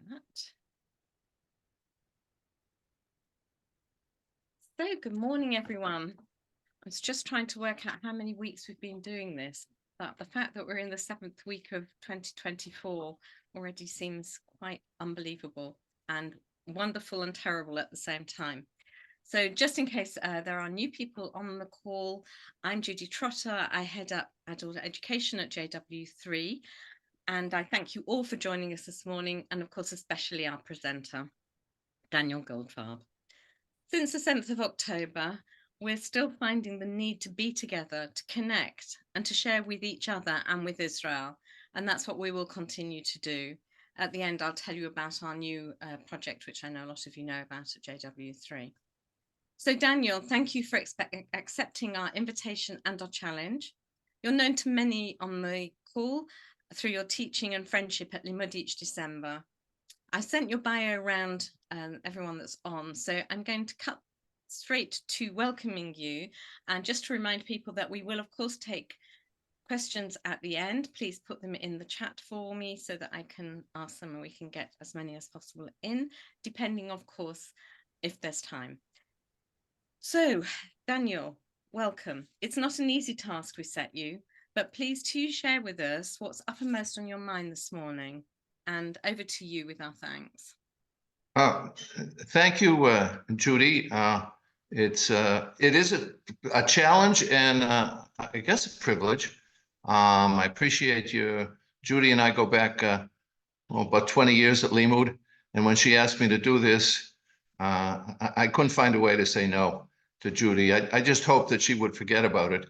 that. So, good morning, everyone. I was just trying to work out how many weeks we've been doing this, but the fact that we're in the 7th week of 2024 already seems quite unbelievable and wonderful and terrible at the same time. So just in case there are new people on the call, I'm Judy Trotter. I head up adult education at JW3, and I thank you all for joining us this morning, and of course, especially our presenter, Daniel Goldfarb. Since the 7th of October, we're still finding the need to be together, to connect, and to share with each other and with Israel. And that's what we will continue to do. At the end, I'll tell you about our new project, which I know a lot of you know about at JW3. So Daniel, thank you for accepting our invitation and our challenge. You're known to many on the call through your teaching and friendship at Limmud each December. I sent your bio around everyone that's on, so I'm going to cut straight to welcoming you. And just to remind people that we will, of course, take questions at the end. Please put them in the chat for me so that I can ask them and we can get as many as possible in, depending, of course, if there's time. So, Daniel, welcome. It's not an easy task we set you, but please do share with us what's uppermost on your mind this morning. And over to you with our thanks. Thank you, Judy. It is a challenge and I guess a privilege. I appreciate you. Judy and I go back about 20 years at Limmud, and when she asked me to do this, I couldn't find a way to say no to Judy. I just hoped that she would forget about it,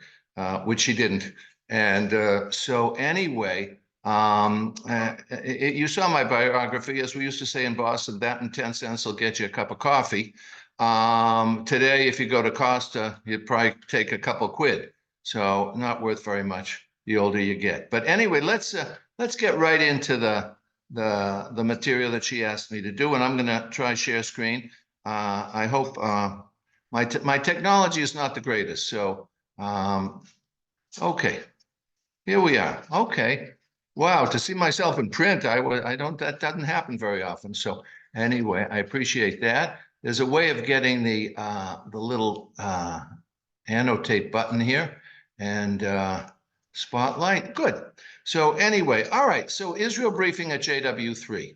which she didn't. And so anyway, you saw my biography, as we used to say in Boston, that and 10 cents will get you a cup of coffee. Today, if you go to Costa, you'd probably take a couple quid. So not worth very much the older you get. But anyway, let's get right into the material that she asked me to do, and I'm going to try share screen. I hope my technology is not the greatest. So okay, here we are. Okay. Wow, to see myself in print, that doesn't happen very often. So anyway, I appreciate that. There's a way of getting the little annotate button here and spotlight. Good. So anyway, all right. So Israel briefing at JW3.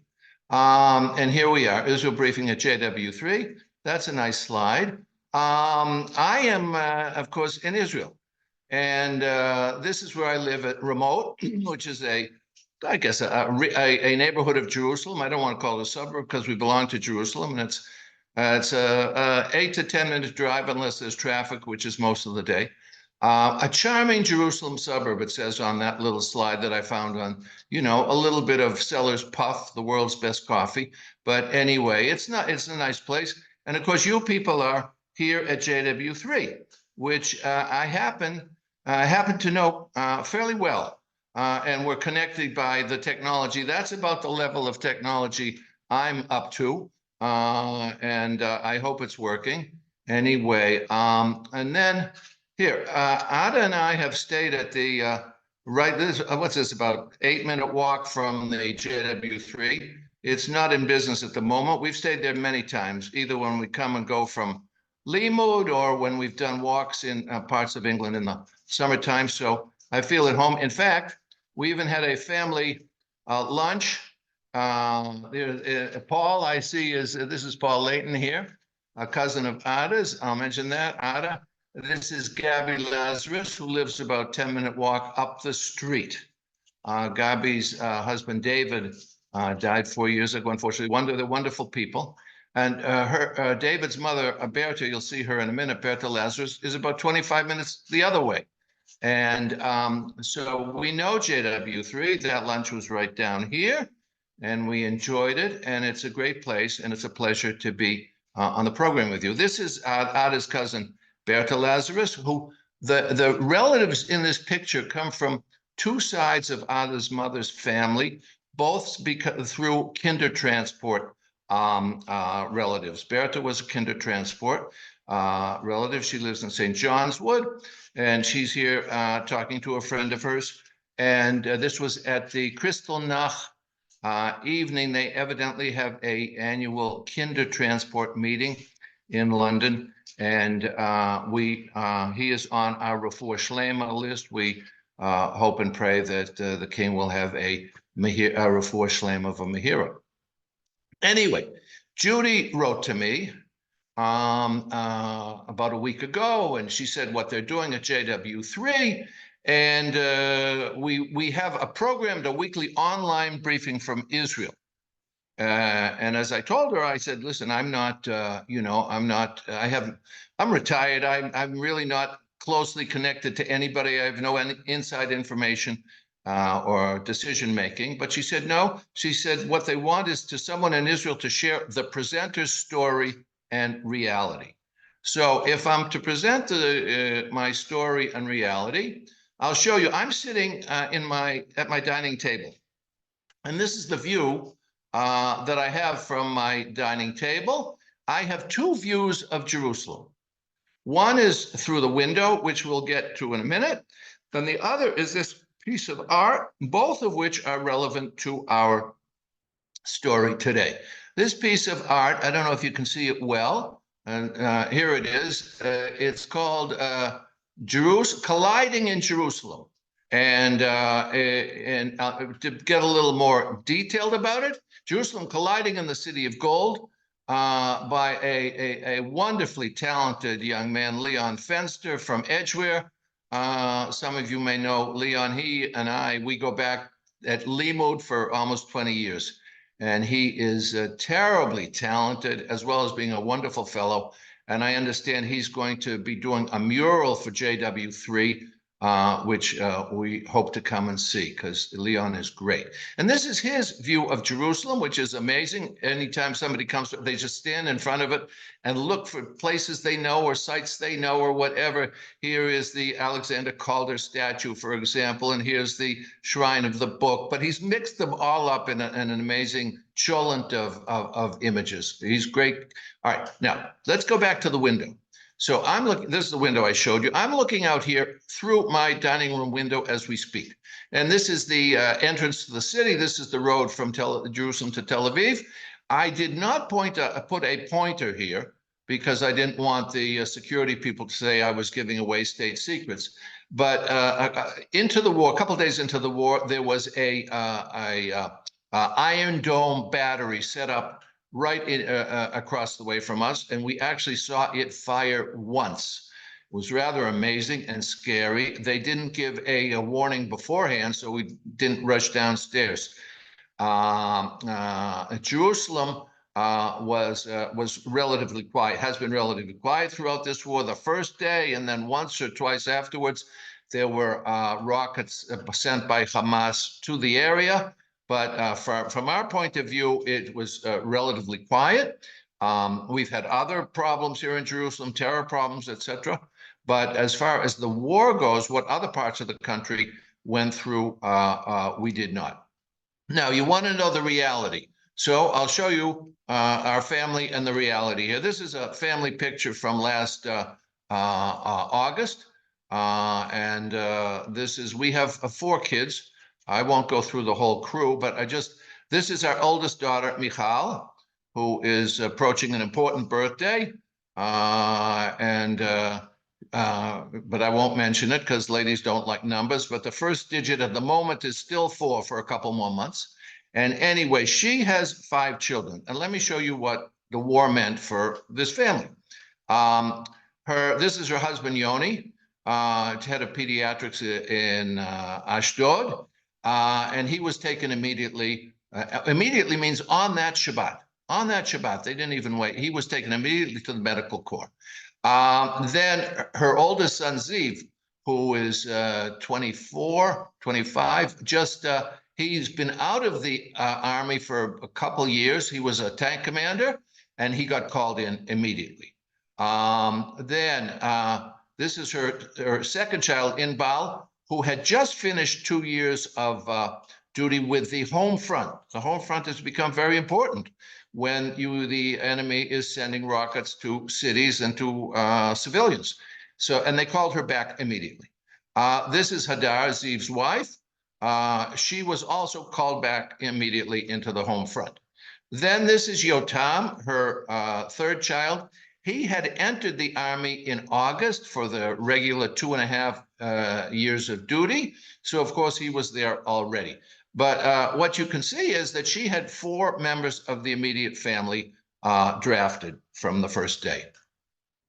And here we are, Israel briefing at JW3. That's a nice slide. I am, of course, in Israel. And this is where I live at Remote, which is I guess, a neighborhood of Jerusalem. I don't want to call it a suburb because we belong to Jerusalem, and it's a 8 to 10 minute drive unless there's traffic, which is most of the day. A charming Jerusalem suburb, it says on that little slide that I found on, a little bit of Seller's Puff, the world's best coffee. But anyway, it's a nice place. And of course, you people are here at JW3, which I happen to know fairly well. And we're connected by the technology. That's about the level of technology I'm up to. And I hope it's working. Anyway, and then here, Ada and I have stayed at the, what's this, about 8-minute walk from the JW3. It's not in business at the moment. We've stayed there many times, either when we come and go from Limmud or when we've done walks in parts of England in the summertime. So I feel at home. In fact, we even had a family lunch. Paul, I see, this is Paul Layton here, a cousin of Ada's. I'll mention that, Ada. This is Gabby Lazarus, who lives about 10-minute walk up the street. Gabby's husband, David, died 4 years ago, unfortunately. They're wonderful people. And David's mother, Berta, you'll see her in a minute, Berta Lazarus, is about 25 minutes the other way. And so we know JW3, that lunch was right down here, and we enjoyed it, and it's a great place, and it's a pleasure to be on the program with you. This is Ada's cousin, Berta Lazarus, who the relatives in this picture come from two sides of Ada's mother's family, both through kinder transport relatives. Berta was a kinder transport relative. She lives in St. John's Wood, and she's here talking to a friend of hers. And this was at the Kristallnacht evening, they evidently have a annual kinder transport meeting in London. And he is on our Refuah Shlema list. We hope and pray that the king will have a Refuah Shlema of a Mehira. Anyway, Judy wrote to me about a week ago, and she said what they're doing at JW3. And we have a weekly online briefing from Israel. And as I told her, I said, listen, I'm not, I'm retired. I'm really not closely connected to anybody. I have no inside information or decision making. But she said, no. She said, what they want is to someone in Israel to share the presenter's story and reality. So if I'm to present my story and reality, I'll show you. I'm sitting at my dining table, and this is the view that I have from my dining table. I have two views of Jerusalem. One is through the window, which we'll get to in a minute. Then the other is this piece of art, both of which are relevant to our story today. This piece of art, I don't know if you can see it well, and here it is. It's called Colliding in Jerusalem. And to get a little more detailed about it, Jerusalem colliding in the city of gold by a wonderfully talented young man, Leon Fenster from Edgware. Some of you may know Leon. He and we go back at Limmud for almost 20 years. And he is terribly talented, as well as being a wonderful fellow. And I understand he's going to be doing a mural for JW3, which we hope to come and see, because Leon is great. And this is his view of Jerusalem, which is amazing. Anytime somebody comes, they just stand in front of it and look for places they know or sites they know or whatever. Here is the Alexander Calder statue, for example, and here's the Shrine of the Book. But he's mixed them all up in an amazing cholent of images. He's great. All right, now let's go back to the window. So I'm looking, this is the window I showed you. I'm looking out here through my dining room window as we speak. And this is the entrance to the city. This is the road from Jerusalem to Tel Aviv. I did not put a pointer here because I didn't want the security people to say I was giving away state secrets. But into the war, a couple of days into the war, there was a Iron Dome battery set up right across the way from us, and we actually saw it fire once. It was rather amazing and scary. They didn't give a warning beforehand, so we didn't rush downstairs. Jerusalem was relatively quiet, has been relatively quiet throughout this war. The first day, and then once or twice afterwards, there were rockets sent by Hamas to the area. But from our point of view, it was relatively quiet. We've had other problems here in Jerusalem, terror problems, etc. But as far as the war goes, what other parts of the country went through, we did not. Now, you want to know the reality. So I'll show you our family and the reality here. This is a family picture from last August. We have 4 kids. I won't go through the whole crew, but this is our oldest daughter, Michal, who is approaching an important birthday. But I won't mention it because ladies don't like numbers, but the first digit at the moment is still 4 for a couple more months. And anyway, she has 5 children. And let me show you what the war meant for this family. This is her husband, Yoni, head of pediatrics in Ashdod. And he was taken immediately. Immediately means on that Shabbat. On that Shabbat, they didn't even wait. He was taken immediately to the medical corps. Then her oldest son, Ziv, who is 24, 25, he's been out of the army for a couple years. He was a tank commander, and he got called in immediately. This is her second child, Inbal, who had just finished 2 years of duty with the home front. The home front has become very important when the enemy is sending rockets to cities and to civilians. And they called her back immediately. This is Hadar, Ziv's wife. she was also called back immediately into the home front. Then this is Yotam, her third child. He had entered the army in August for the regular 2.5 years of duty. So, of course, he was there already. But what you can see is that she had 4 members of the immediate family drafted from the first day.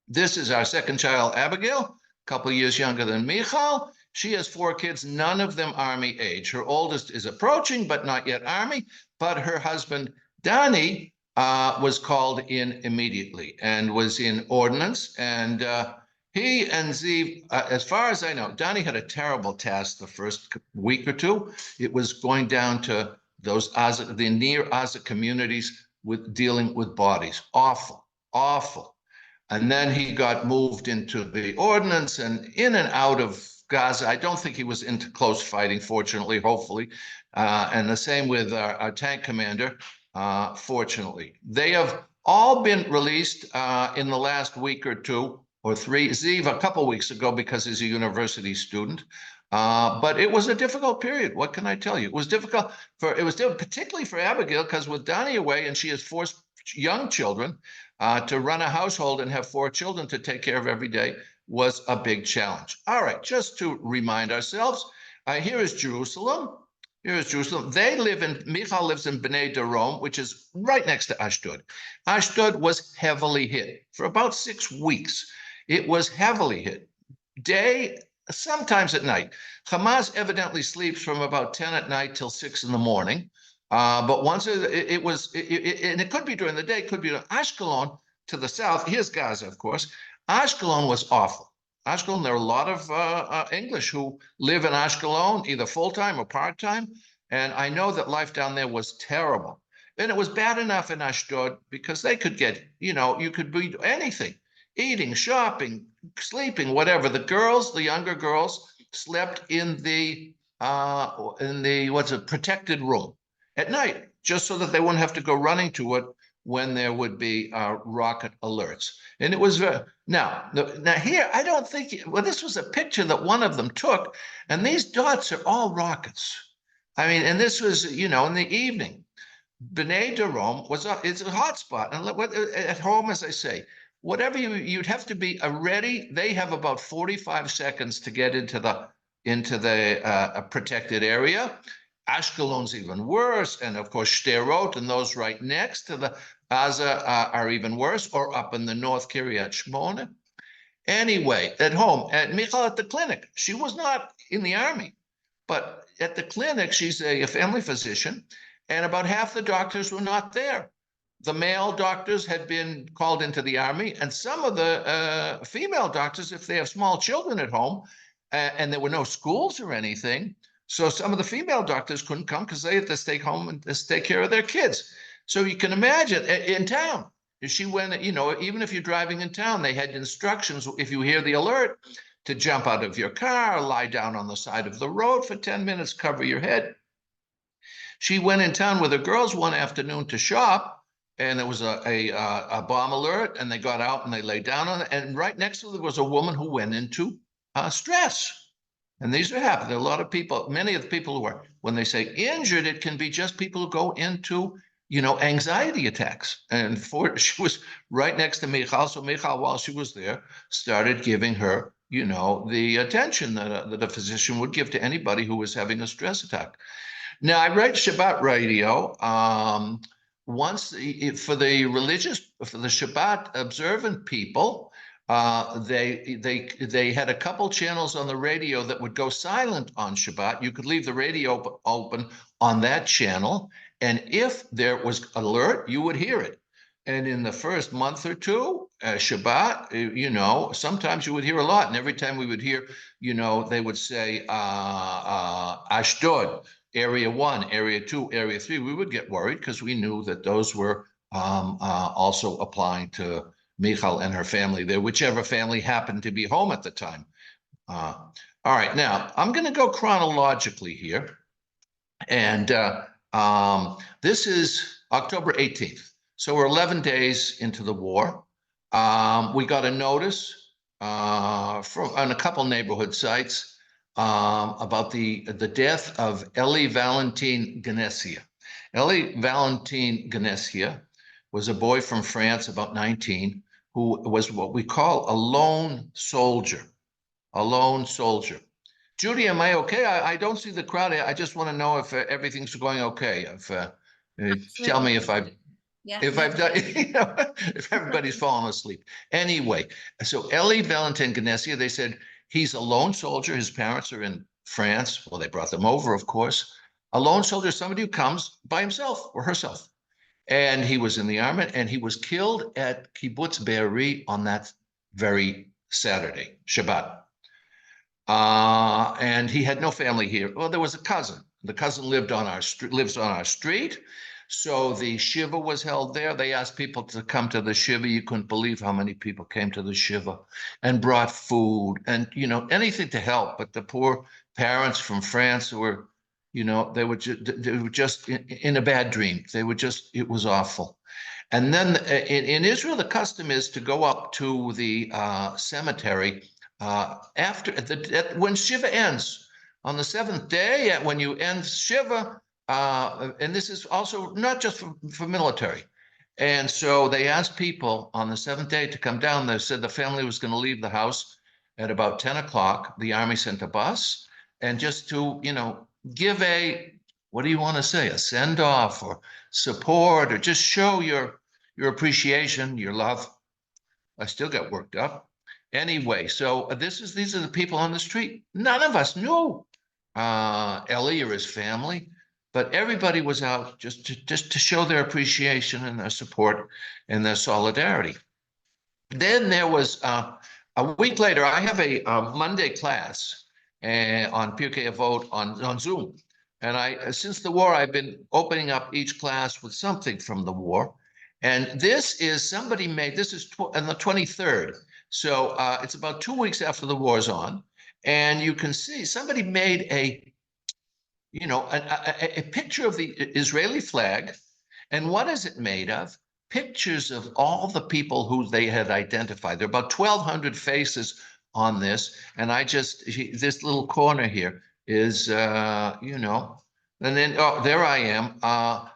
This is our second child, Abigail, a couple of years younger than Michal. She has 4 kids, none of them Army age. Her oldest is approaching, but not yet Army. But her husband, Danny, was called in immediately and was in ordnance. And he and Ziv, as far as I know, Danny had a terrible task the first week or two. It was going down to the near Gaza communities with dealing with bodies. Awful, awful. And then he got moved into the ordnance and in and out of Gaza. I don't think he was into close fighting, fortunately, hopefully. And the same with our tank commander, fortunately. They have all been released in the last week or 2 or 3. Ziv a couple weeks ago because he's a university student. But it was a difficult period. What can I tell you? It was difficult particularly for Abigail, because with Donnie away and she has 4 young children, to run a household and have 4 children to take care of every day was a big challenge. All right, just to remind ourselves, here is Jerusalem. Here is Jerusalem. Michal lives in Bnei Darom, which is right next to Ashdod. Ashdod was heavily hit for about 6 weeks. It was heavily hit. Day, sometimes at night. Hamas evidently sleeps from about 10 at night till 6 in the morning. But once and it could be during the day, it could be Ashkelon to the south. Here's Gaza, of course. Ashkelon was awful. Ashkelon, there are a lot of English who live in Ashkelon, either full-time or part-time. And I know that life down there was terrible. And it was bad enough in Ashdod because they could get, you could be anything, eating, shopping, sleeping, whatever. The younger girls slept in the protected room at night, just so that they wouldn't have to go running to it when there would be rocket alerts. And it was now here, I don't think, this was a picture that one of them took, and these dots are all rockets. I mean, and this was, in the evening. Bnei Darom it's a hot spot. And at home, as I say, whatever you'd have to be ready. They have about 45 seconds to get into the protected area. Ashkelon's even worse, and of course Sderot and those right next to the Gaza are even worse, or up in the north, Kiryat Shmona. Anyway, at home, at Michal at the clinic, she was not in the army, but at the clinic, she's a family physician, and about half the doctors were not there. The male doctors had been called into the army, and some of the female doctors, if they have small children at home, and there were no schools or anything, so some of the female doctors couldn't come because they had to stay home and take care of their kids. So you can imagine in town, she went, even if you're driving in town, they had instructions, if you hear the alert, to jump out of your car, lie down on the side of the road for 10 minutes, cover your head. She went in town with her girls one afternoon to shop, and there was a bomb alert, and they got out and they lay down on it. And right next to her was a woman who went into stress. And these are happening. There are a lot of people, many of the people who are, when they say injured, it can be just people who go into, anxiety attacks. And she was right next to Michal. So Michal, while she was there, started giving her, the attention that a physician would give to anybody who was having a stress attack. Now, I write Shabbat radio. Once for the Shabbat observant people, they had a couple channels on the radio that would go silent on Shabbat. You could leave the radio open on that channel, and if there was alert, you would hear it. And in the first month or 2, Shabbat, sometimes you would hear a lot, and every time we would hear, they would say Ashdod, Area 1, Area 2, Area 3. We would get worried because we knew that those were also applying to Michal and her family there, whichever family happened to be home at the time. All right, now I'm going to go chronologically here. And this is October 18th. So we're 11 days into the war. We got a notice on a couple neighborhood sites about the death of Elie Valentin Ganessia. Elie Valentin Ganessia was a boy from France, about 19, who was what we call a lone soldier. A lone soldier. Judy, am I okay? I don't see the crowd. I just want to know if everything's going okay. Tell me if I've Yeah, if no, I've done, if everybody's fallen asleep. Anyway, so Elie Valentin Ganessia, they said he's a lone soldier. His parents are in France. Well, they brought them over, of course. A lone soldier is somebody who comes by himself or herself. And he was in the army, and he was killed at Kibbutz Be'eri on that very Saturday, Shabbat. And he had no family here. Well, there was a cousin. The cousin lives on our street. So the shiva was held there. They asked people to come to the shiva. You couldn't believe how many people came to the shiva and brought food and, anything to help. But the poor parents from France were, they were just in a bad dream. It was awful. And then in Israel, the custom is to go up to the cemetery when Shiva ends on the seventh day, when you end Shiva, and this is also not just for military. And so they asked people on the seventh day to come down. They said the family was going to leave the house at about 10 o'clock. The army sent a bus, and just to, give what do you want to say, a send off or support, or just show your appreciation, your love. I still got worked up. Anyway, so these are the people on the street. None of us knew Elie or his family, but everybody was out just to show their appreciation and their support and their solidarity. Then there was a week later, I have a Monday class on Pirkei Avot on Zoom. And since the war, I've been opening up each class with something from the war. And this is on the 23rd. So it's about 2 weeks after the war's on. And you can see somebody made a picture of the Israeli flag. And what is it made of? Pictures of all the people who they had identified. There are about 1,200 faces on this. And this little corner here is, and then, there I am.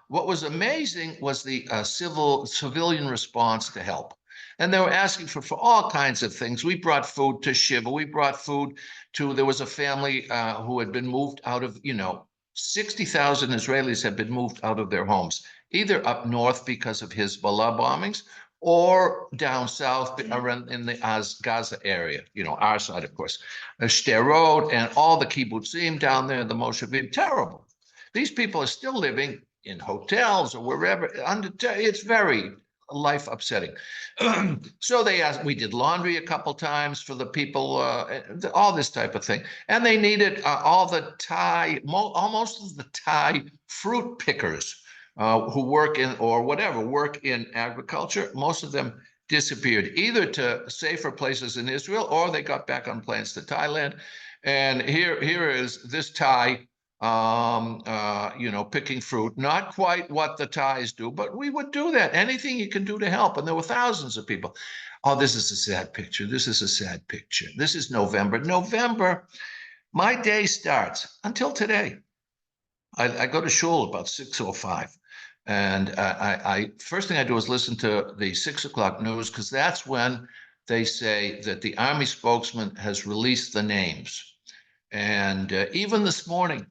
What was amazing was the civilian response to help. And they were asking for all kinds of things. We brought food to Shiva. We brought food there was a family who had been moved out of, 60,000 Israelis had been moved out of their homes, either up north because of Hezbollah bombings or down south around in the Gaza area, our side, of course, Sderot and all the kibbutzim down there, the Moshavim, terrible. These people are still living in hotels or wherever. It's very life upsetting. So we did laundry a couple times for the people, all this type of thing. And they needed almost of the Thai fruit pickers who work in agriculture. Most of them disappeared either to safer places in Israel or they got back on planes to Thailand. And here is this Thai picking fruit, not quite what the Thais do, but we would do that. Anything you can do to help. And there were thousands of people. Oh, this is a sad picture. This is a sad picture. This is November. My day starts until today. I go to shul about 6:05. And first thing I do is listen to the 6 o'clock news, because that's when they say that the army spokesman has released the names. And even this morning,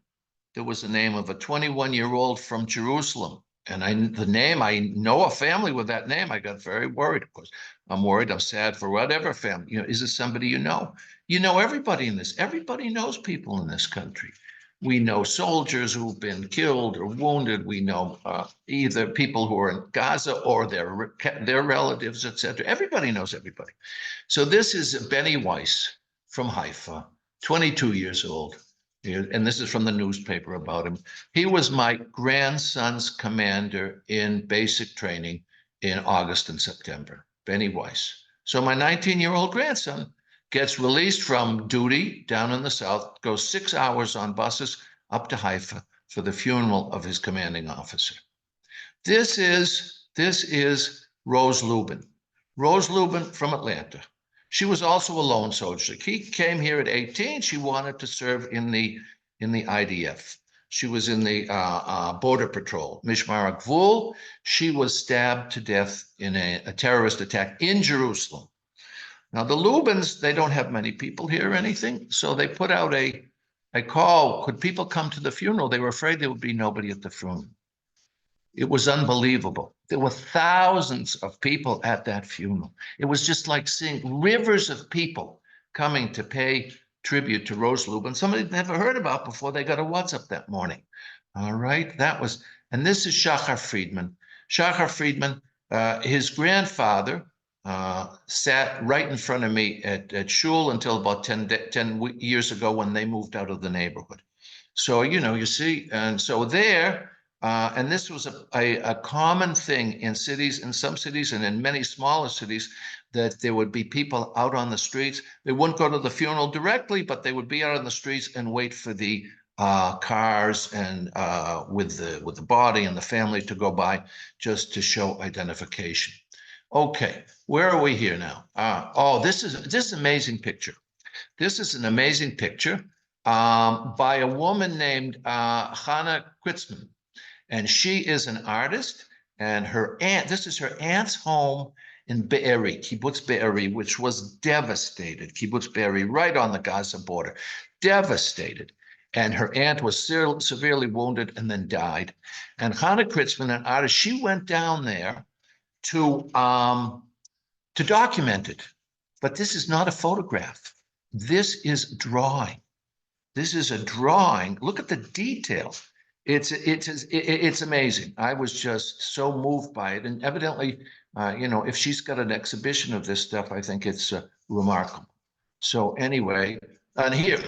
there was the name of a 21-year-old from Jerusalem. And I know a family with that name. I got very worried, of course. I'm worried, I'm sad for whatever family. Is it somebody you know? You know everybody in this. Everybody knows people in this country. We know soldiers who've been killed or wounded. We know either people who are in Gaza or their relatives, etc. Everybody knows everybody. So this is Benny Weiss from Haifa, 22 years old. And this is from the newspaper about him. He was my grandson's commander in basic training in August and September, Benny Weiss. So my 19-year-old grandson gets released from duty down in the south, goes 6 hours on buses up to Haifa for the funeral of his commanding officer. This is Rose Lubin. Rose Lubin from Atlanta. She was also a lone soldier. She came here at 18. She wanted to serve in the IDF. She was in the border patrol, Mishmar HaGvul. She was stabbed to death in a terrorist attack in Jerusalem. Now, the Lubins, they don't have many people here or anything, so they put out a call. Could people come to the funeral? They were afraid there would be nobody at the funeral. It was unbelievable. There were thousands of people at that funeral. It was just like seeing rivers of people coming to pay tribute to Rose Lubin, somebody they'd never heard about before they got a WhatsApp that morning. All right, that was, and this is Shachar Friedman. Shachar Friedman, his grandfather sat right in front of me at shul until about 10 years ago when they moved out of the neighborhood. So, you see, and so there, and this was a common thing in cities, in some cities and in many smaller cities, that there would be people out on the streets. They wouldn't go to the funeral directly, but they would be out on the streets and wait for the cars and with the body and the family to go by just to show identification. Okay, where are we here now? This is an amazing picture. This is an amazing picture by a woman named Hannah Kritzman. And she is an artist, and her aunt, this is her aunt's home in Be'eri, Kibbutz Be'eri, which was devastated. Kibbutz Be'eri, right on the Gaza border, devastated. And her aunt was severely wounded and then died. And Hannah Kritzman, an artist, she went down there to document it. But this is not a photograph. This is drawing. This is a drawing. Look at the details. It's amazing. I was just so moved by it. And evidently, if she's got an exhibition of this stuff, I think it's remarkable. So anyway, and here,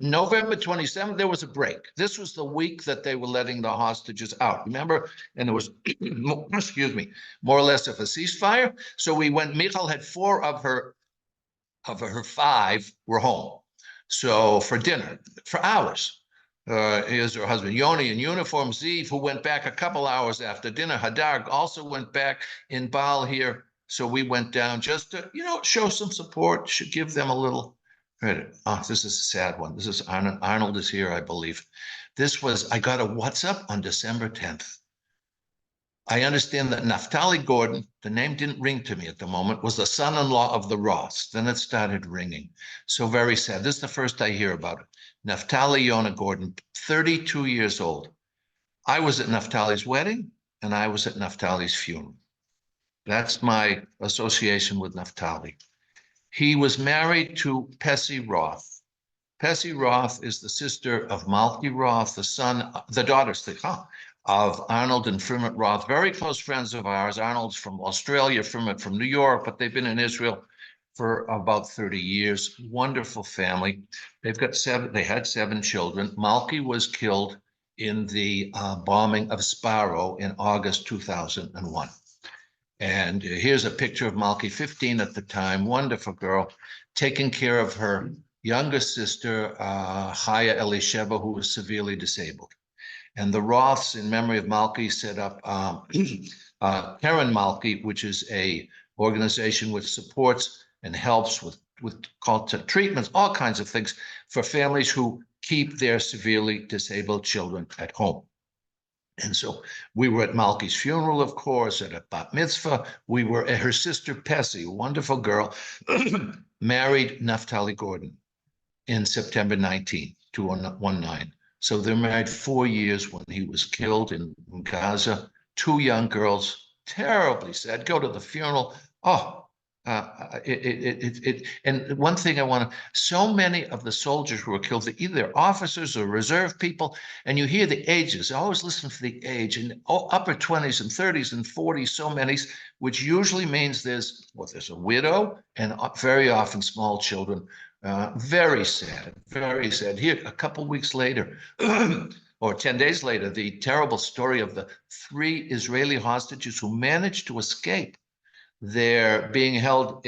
November 27th, there was a break. This was the week that they were letting the hostages out. Remember? And there was, excuse me, more or less of a ceasefire. So we went, Michal had 4 of her 5 were home. So for dinner, for hours. Here's her husband, Yoni, in uniform, Ziv, who went back a couple hours after dinner. Hadar also went back in Baal here. So we went down just to, show some support, should give them a little credit. Oh, this is a sad one. This is Arnold. Arnold is here, I believe. I got a WhatsApp on December 10th. I understand that Naftali Gordon, the name didn't ring to me at the moment, was the son-in-law of the Ross. Then it started ringing. So very sad. This is the first I hear about it. Naftali Yonah Gordon, 32 years old. I was at Naftali's wedding, and I was at Naftali's funeral. That's my association with Naftali. He was married to Pessy Roth. Pessy Roth is the sister of Malki Roth, the daughter of Arnold and Frimit Roth, very close friends of ours. Arnold's from Australia, Frimit from New York, but they've been in Israel for about 30 years. Wonderful family. They had 7 children. Malki was killed in the bombing of Sparrow in August 2001. And here's a picture of Malki, 15 at the time, wonderful girl, taking care of her younger sister, Chaya Elisheva, who was severely disabled. And the Roths, in memory of Malki, set up Karen Malki, which is a organization which supports and helps with treatments, all kinds of things for families who keep their severely disabled children at home. And so we were at Malki's funeral, of course, at a bat mitzvah. We were at her sister, Pessy, a wonderful girl, married Naftali Gordon in September 19, 2019. So they're married 4 years when he was killed in Gaza. 2 young girls, terribly sad. Go to the funeral. And one thing so many of the soldiers who were killed, they're either officers or reserve people, and you hear the ages. I always listen for the age, and upper 20s and 30s and 40s, so many, which usually means there's a widow and very often small children. Very sad, very sad. Here, a couple weeks later, or 10 days later, the terrible story of the 3 Israeli hostages who managed to escape. They're being held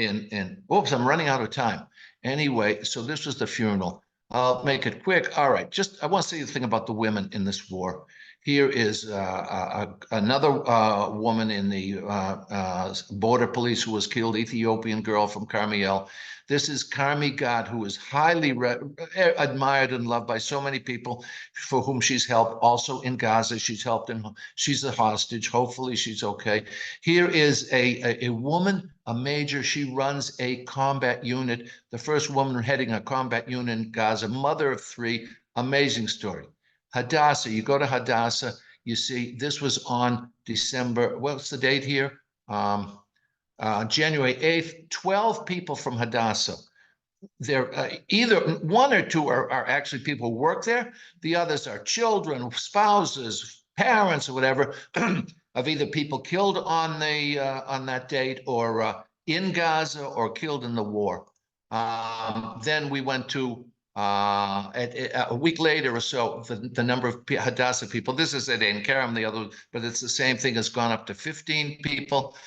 oops, I'm running out of time. Anyway, so this was the funeral. I'll make it quick. All right, I want to say the thing about the women in this war. Here is another woman in the border police who was killed, Ethiopian girl from Carmiel. This is Carmi Gad, who is highly admired and loved by so many people for whom she's helped. Also in Gaza, she's helped him. She's a hostage. Hopefully she's okay. Here is a woman, a major. She runs a combat unit, the first woman heading a combat unit in Gaza, mother of 3. Amazing story. Hadassah, you go to Hadassah, you see this was on December, what's the date here? January 8th, 12 people from Hadassah. They're either 1 or 2 are actually people who work there. The others are children, spouses, parents, or whatever, of either people killed on that date or in Gaza or killed in the war. Then we went to a week later or so, the number of Hadassah people. This is at Ein Kerem, the other, but it's the same thing, has gone up to 15 people.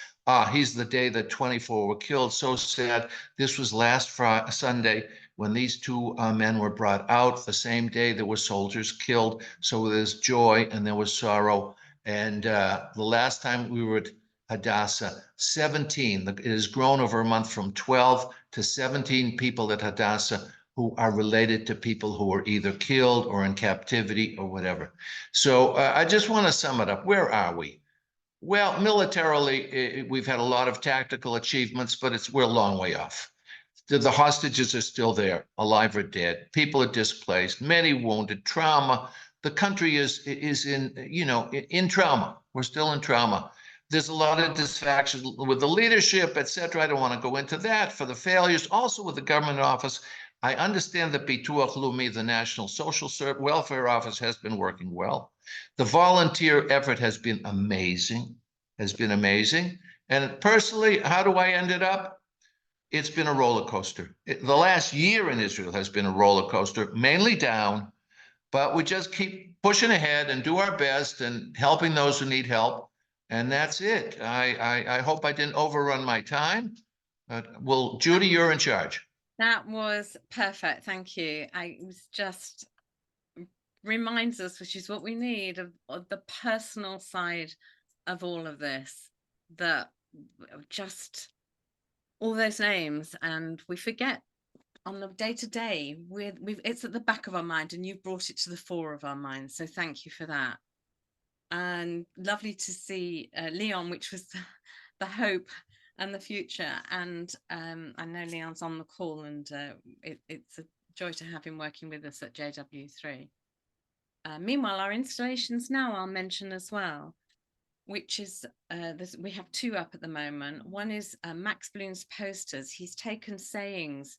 He's the day that 24 were killed. So sad. This was last Sunday when these 2 men were brought out. The same day there were soldiers killed. So there's joy and there was sorrow. And the last time we were at Hadassah, 17. It has grown over a month from 12 to 17 people at Hadassah who are related to people who were either killed or in captivity or whatever. So I just want to sum it up. Where are we? Well, militarily, we've had a lot of tactical achievements, but we're a long way off. The hostages are still there, alive or dead. People are displaced, many wounded, trauma. The country is in trauma. We're still in trauma. There's a lot of dissatisfaction with the leadership, etc. I don't want to go into that, for the failures, also with the government office. I understand that Bituach Leumi, the National Social Welfare Office, has been working well. The volunteer effort has been amazing, And personally, how do I end it up? It's been a roller coaster. The last year in Israel has been a roller coaster, mainly down, but we just keep pushing ahead and do our best and helping those who need help. And that's it. I hope I didn't overrun my time. Well, Judy, you're in charge. That was perfect. Thank you. It was just reminds us, which is what we need, of the personal side of all of this, that just all those names, and we forget on the day-to-day. It's at the back of our mind, and you've brought it to the fore of our minds. So thank you for that. And lovely to see Leon, which was the hope and the future. And I know Leon's on the call, and it's a joy to have him working with us at JW3. Meanwhile, our installations now I'll mention as well, which is we have 2 up at the moment. One is Max Bloom's posters. He's taken sayings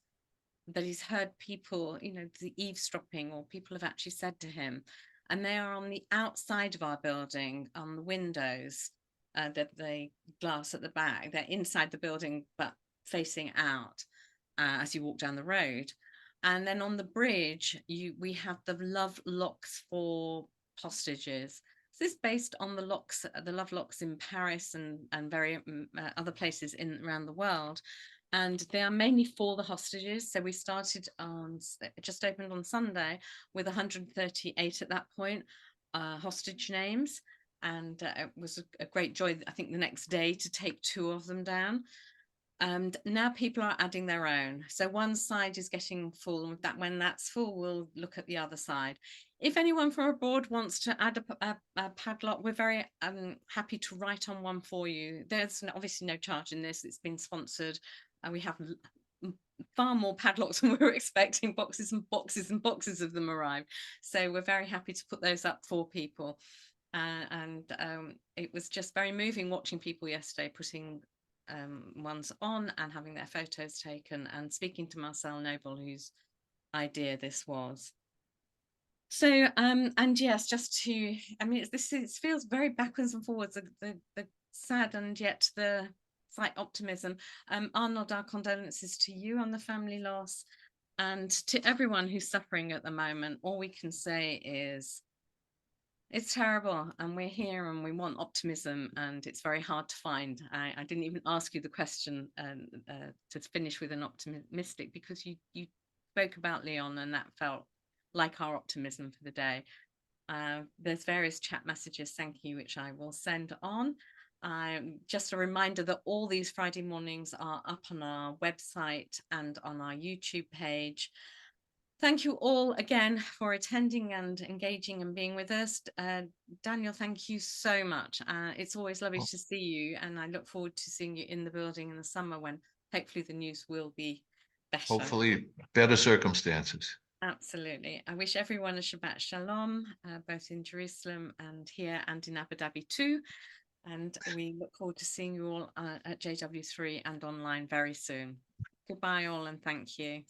that he's heard people, the eavesdropping, or people have actually said to him, and they are on the outside of our building, on the windows, the glass at the back. They're inside the building but facing out as you walk down the road. And then on the bridge, we have the love locks for hostages. So this is based on the love locks in Paris and very other places around the world. And they are mainly for the hostages. So we started just opened on Sunday with 138 at that point, hostage names. And it was a great joy, I think, the next day to take 2 of them down. And now people are adding their own. So one side is getting full, and when that's full, we'll look at the other side. If anyone from abroad wants to add a padlock, we're very happy to write on one for you. There's obviously no charge in this. It's been sponsored. We have far more padlocks than we were expecting. Boxes and boxes and boxes of them arrived. So we're very happy to put those up for people. And it was just very moving watching people yesterday putting ones on and having their photos taken, and speaking to Marcel Noble, whose idea this was. So and yes, just to, it feels very backwards and forwards, the sad and yet the slight optimism. Arnold, our condolences to you on the family loss, and to everyone who's suffering at the moment. All we can say is it's terrible, and we're here, and we want optimism, and it's very hard to find. I didn't even ask you the question to finish with an optimistic, because you spoke about Leon, and that felt like our optimism for the day. There's various chat messages, thank you, which I will send on. Just a reminder that all these Friday mornings are up on our website and on our YouTube page. Thank you all again for attending and engaging and being with us. Daniel, thank you so much. It's always lovely to see you, and I look forward to seeing you in the building in the summer when hopefully the news will be better. Hopefully better circumstances. Absolutely. I wish everyone a Shabbat Shalom, both in Jerusalem and here and in Abu Dhabi too. And we look forward to seeing you all at JW3 and online very soon. Goodbye all, and thank you.